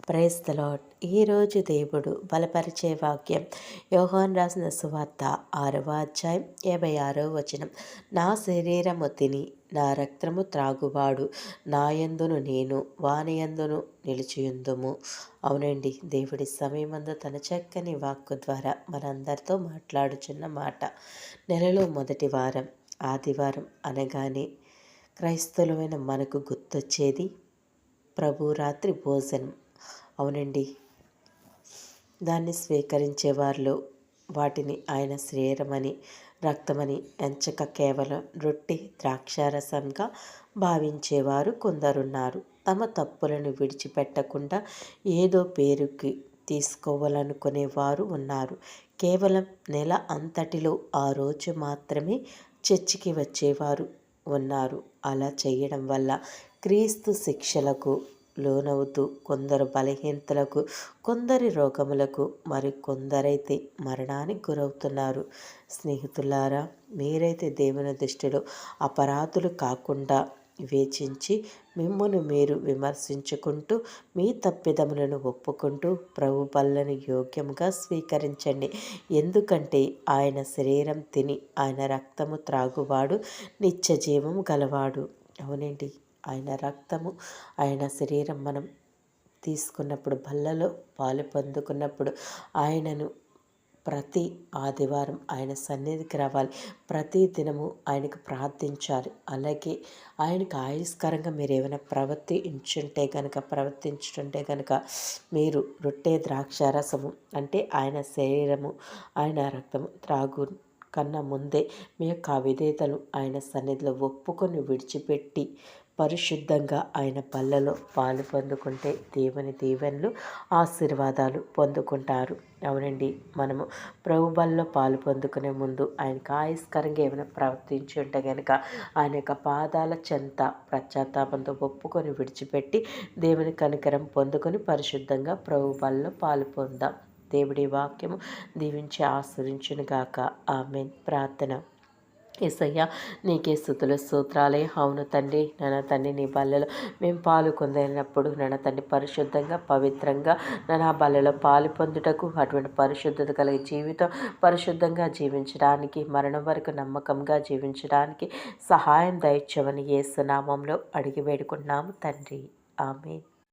Praise the lord. ఈరోజు దేవుడు బలపరిచే వాక్యం యోహాను రాసిన సువార్త 6వ అధ్యాయం 56వ వచనం. నా శరీరము తిని నా రక్తము త్రాగువాడు నాయందును నేను వానియందును నిలిచియుందుము. అవునండి, దేవుడి సమయమందు తన చక్కని వాక్కు ద్వారా మనందరితో మాట్లాడుచున్న మాట. నెలలో మొదటి వారం ఆదివారం అనగానే క్రైస్తవులమైన మనకు గుర్తొచ్చేది ప్రభు రాత్రి భోజనం. అవునండి, దాన్ని స్వీకరించే వారిలో వాటిని ఆయన శరీరమని రక్తమని ఎంచక కేవలం రొట్టె ద్రాక్షారసంగా భావించేవారు కొందరున్నారు. తమ తప్పులను విడిచిపెట్టకుండా ఏదో పేరుకి తీసుకోవాలనుకునేవారు ఉన్నారు. కేవలం నెల అంతటిలో ఆ రోజు మాత్రమే చర్చికి వచ్చేవారు ఉన్నారు. అలా చేయడం వల్ల క్రీస్తు శిక్షలకు లోనవుతూ కొందరు బలహీనతలకు, కొందరి రోగములకు, మరి కొందరైతే మరణానికి గురవుతున్నారు. స్నేహితులారా, మీరైతే దేవుని దృష్టిలో అపరాధులు కాకుండా వివేచించి మిమ్మును మీరు విమర్శించుకుంటూ మీ తప్పిదములను ఒప్పుకుంటూ ప్రభు బల్లను యోగ్యముగా స్వీకరించండి. ఎందుకంటే ఆయన శరీరం తిని ఆయన రక్తము త్రాగువాడు నిత్య జీవము గలవాడు. అవునండి, ఆయన రక్తము ఆయన శరీరం మనం తీసుకున్నప్పుడు, బల్లలో పాలు పొందుకున్నప్పుడు ఆయనను ప్రతి ఆదివారం ఆయన సన్నిధికి రావాలి. ప్రతి దినము ఆయనకు ప్రార్థించాలి. అలాగే ఆయనకు ఆయుష్కరంగా మీరు ఏమైనా ప్రవర్తించుంటే కనుక మీరు రొట్టె ద్రాక్షారసము అంటే ఆయన శరీరము ఆయన రక్తము త్రాగు కన్నా ముందే మీ యొక్క అవిధేతలు ఆయన సన్నిధిలో ఒప్పుకొని విడిచిపెట్టి పరిశుద్ధంగా ఆయన పళ్ళలో పాలు పొందుకుంటే దేవుని దీవెనలు ఆశీర్వాదాలు పొందుకుంటారు. అవునండి, మనము ప్రభు బలలో పాలు పొందుకునే ముందు ఆయనకు ఆయుష్కరంగా ఏమైనా ప్రవర్తించి ఉంటే కనుక ఆయన యొక్క పాదాల చెంత పశ్చాత్తాపంతో ఒప్పుకొని విడిచిపెట్టి దేవుని కనికరం పొందుకొని పరిశుద్ధంగా ప్రభు బలలో పాలు పొందాం. దేవుడి వాక్యము దీవించి ఆస్వాదించును గాక. ఆమేన్. ప్రార్థన. యేసయ్యా, నీకే స్తుతులు స్తోత్రాలే. అవును తండ్రి, నాన్న తండ్రి, నీ బల్లలో మేము పాలు పొందినప్పుడు నాన్న తండ్రి పరిశుద్ధంగా పవిత్రంగా నా బల్లలో పాలు పొందుటకు అటువంటి పరిశుద్ధత కలిగి జీవితం పరిశుద్ధంగా జీవించడానికి మరణం వరకు నమ్మకంగా జీవించడానికి సహాయం దయచేయమని యేసు నామములో అడిగి వేడుకుంటున్నాము తండ్రి. ఆమేన్.